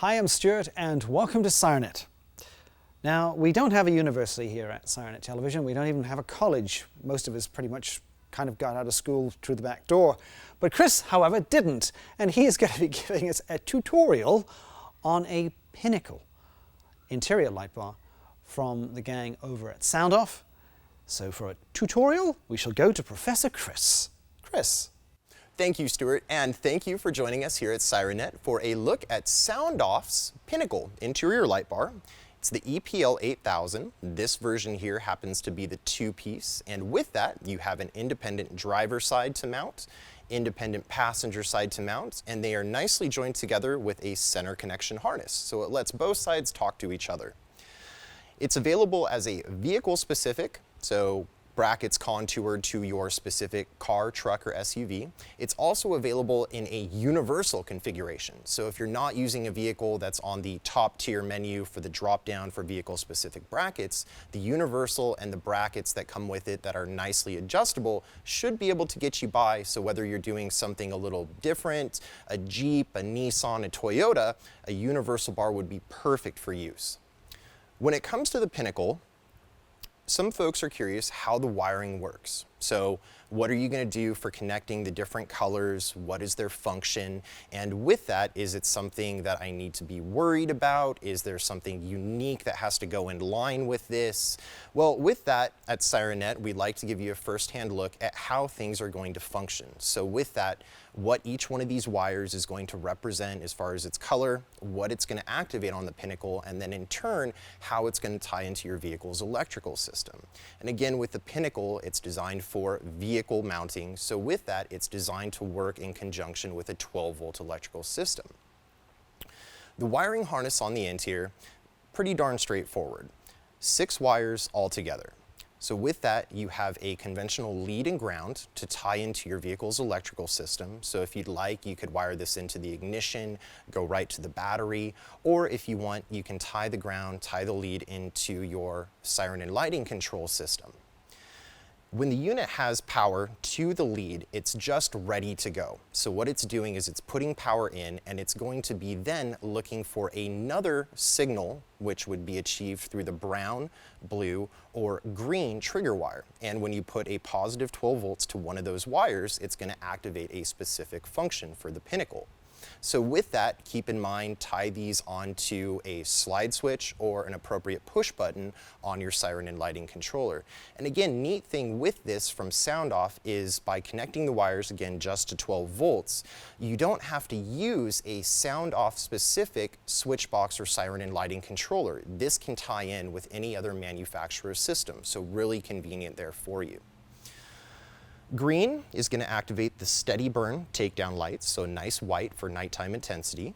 Hi, I'm Stuart and welcome to SIRENNET. Now, we don't have a university here at SIRENNET Television. We don't even have a college. Most of us pretty much kind of got out of school through the back door. But Chris, however, didn't, and he is going to be giving us a tutorial on a Pinnacle Interior Lightbar from the gang over at SoundOff. So for a tutorial, we shall go to Professor Chris. Chris. Thank you, Stuart, and thank you for joining us here at SIRENNET for a look at SoundOff's Pinnacle Interior Lightbar. It's the EPL8000. This version here happens to be the two-piece, and with that, you have an independent driver side to mount, independent passenger side to mount, and they are nicely joined together with a center connection harness, so it lets both sides talk to each other. It's available as a vehicle-specific, so brackets contoured to your specific car, truck, or SUV. It's also available in a universal configuration. So if you're not using a vehicle that's on the top tier menu for the drop down for vehicle specific brackets, the universal and the brackets that come with it that are nicely adjustable should be able to get you by. So whether you're doing something a little different, a Jeep, a Nissan, a Toyota, a universal bar would be perfect for use. When it comes to the Pinnacle, some folks are curious how the wiring works. So what are you going to do for connecting the different colors? What is their function? And with that, is it something that I need to be worried about? Is there something unique that has to go in line with this? Well, with that, at SIRENNET, we'd like to give you a first-hand look at how things are going to function. So with that, what each one of these wires is going to represent as far as its color, what it's going to activate on the Pinnacle, and then in turn, how it's going to tie into your vehicle's electrical system. And again, with the Pinnacle, it's designed for vehicle mounting. So with that, it's designed to work in conjunction with a 12-volt electrical system. The wiring harness on the interior, pretty darn straightforward. 6 wires all together. So with that, you have a conventional lead and ground to tie into your vehicle's electrical system. So if you'd like, you could wire this into the ignition, go right to the battery, or if you want, you can tie the ground, tie the lead into your siren and lighting control system. When the unit has power to the lead, it's just ready to go. So what it's doing is it's putting power in, and it's going to be then looking for another signal, which would be achieved through the brown, blue, or green trigger wire. And when you put a positive 12 volts to one of those wires, it's going to activate a specific function for the Pinnacle. So with that, keep in mind, tie these onto a slide switch or an appropriate push button on your siren and lighting controller. And again, neat thing with this from SoundOff is by connecting the wires, again, just to 12 volts, you don't have to use a SoundOff specific switch box or siren and lighting controller. This can tie in with any other manufacturer's system, so really convenient there for you. Green is going to activate the steady burn takedown lights, so nice white for nighttime intensity.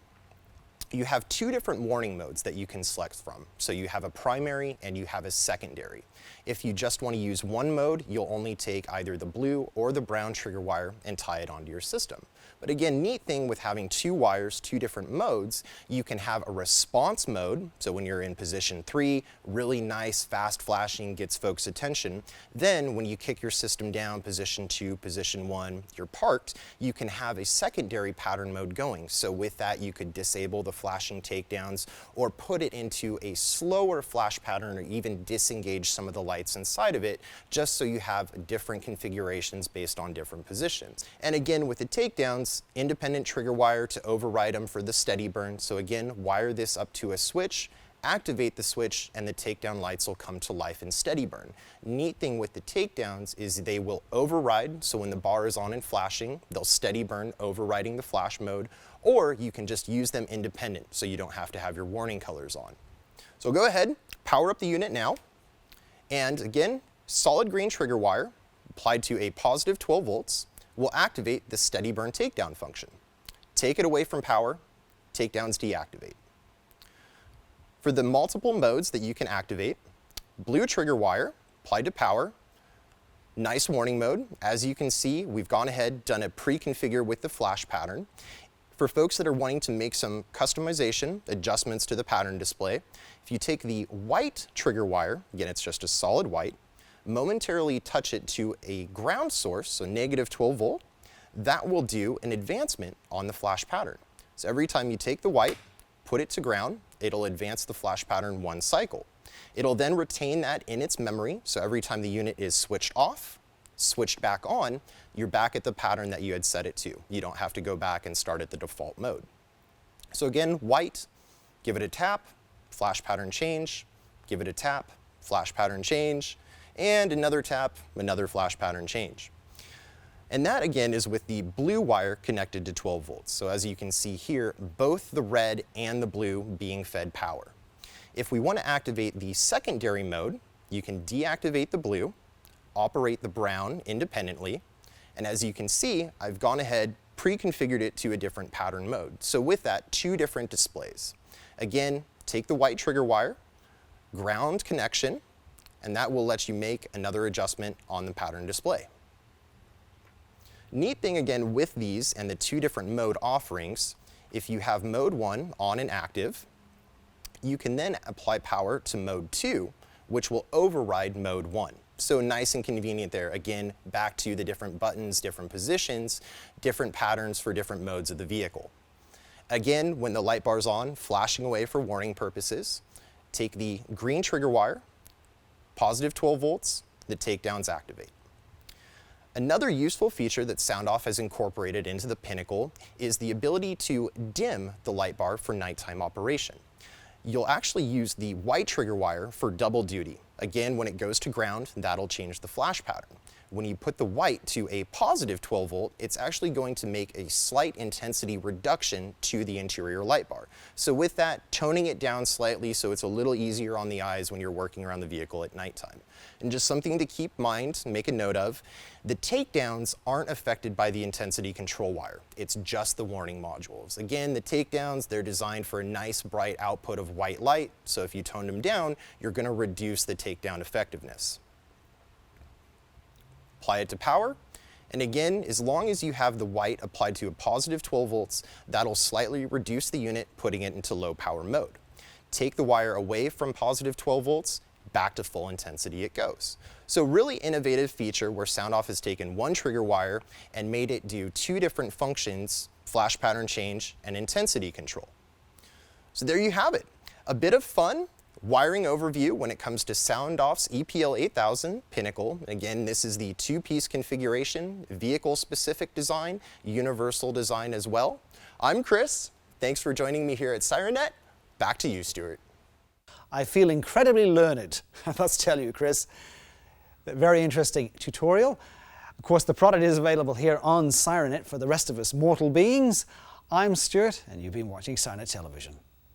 You have 2 different warning modes that you can select from. So you have a primary and you have a secondary. If you just want to use one mode, you'll only take either the blue or the brown trigger wire and tie it onto your system. But again, neat thing with having 2 wires, 2 different modes, you can have a response mode. So when you're in position 3, really nice, fast flashing, gets folks' attention. Then when you kick your system down, position 2, position 1, you're parked, you can have a secondary pattern mode going. So with that, you could disable the flashing takedowns or put it into a slower flash pattern or even disengage some of the lights inside of it, just so you have different configurations based on different positions. And again, with the takedowns, independent trigger wire to override them for the steady burn. So again, wire this up to a switch, activate the switch, and the takedown lights will come to life in steady burn. Neat thing with the takedowns is they will override, so when the bar is on and flashing, they'll steady burn, overriding the flash mode, or you can just use them independent, so you don't have to have your warning colors on. So go ahead, power up the unit now, and again, solid green trigger wire applied to a positive 12 volts will activate the steady burn takedown function. Take it away from power, takedowns deactivate. For the multiple modes that you can activate, blue trigger wire applied to power, nice warning mode. As you can see, we've gone ahead, done a pre-configure with the flash pattern. For folks that are wanting to make some customization, adjustments to the pattern display, if you take the white trigger wire, again, it's just a solid white, momentarily touch it to a ground source, so negative 12 volt, that will do an advancement on the flash pattern. So every time you take the white, put it to ground, it'll advance the flash pattern 1 cycle. It'll then retain that in its memory, so every time the unit is switched off, switched back on, you're back at the pattern that you had set it to. You don't have to go back and start at the default mode. So again, white, give it a tap, flash pattern change, give it a tap, flash pattern change, and another tap, another flash pattern change. And that again is with the blue wire connected to 12 volts. So as you can see here, both the red and the blue being fed power. If we want to activate the secondary mode, you can deactivate the blue, operate the brown independently, and as you can see, I've gone ahead, pre-configured it to a different pattern mode. So with that, 2 different displays. Again, take the white trigger wire, ground connection, and that will let you make another adjustment on the pattern display. Neat thing again with these and the 2 different mode offerings, if you have mode 1 on and active, you can then apply power to mode 2, which will override mode 1. So nice and convenient there. Again, back to the different buttons, different positions, different patterns for different modes of the vehicle. Again, when the light bar's on, flashing away for warning purposes, take the green trigger wire, positive 12 volts, the takedowns activate. Another useful feature that SoundOff has incorporated into the Pinnacle is the ability to dim the light bar for nighttime operation. You'll actually use the white trigger wire for double duty. Again, when it goes to ground, that'll change the flash pattern. When you put the white to a positive 12 volt, it's actually going to make a slight intensity reduction to the interior light bar. So with that, toning it down slightly so it's a little easier on the eyes when you're working around the vehicle at nighttime. And just something to keep in mind, make a note of, the takedowns aren't affected by the intensity control wire. It's just the warning modules. Again, the takedowns, they're designed for a nice bright output of white light, so if you tone them down, you're going to reduce the takedown effectiveness. Apply it to power, and again, as long as you have the white applied to a positive 12 volts, that'll slightly reduce the unit, putting it into low power mode. Take the wire away from positive 12 volts, back to full intensity it goes. So really innovative feature where SoundOff has taken 1 trigger wire and made it do 2 different functions, flash pattern change and intensity control. So there you have it, a bit of fun wiring overview when it comes to SoundOff's EPL8000 Pinnacle. Again, this is the 2-piece configuration, vehicle-specific design, universal design as well. I'm Chris. Thanks for joining me here at SIRENNET. Back to you, Stuart. I feel incredibly learned, I must tell you, Chris. Very interesting tutorial. Of course, the product is available here on SIRENNET for the rest of us mortal beings. I'm Stuart, and you've been watching SIRENNET Television.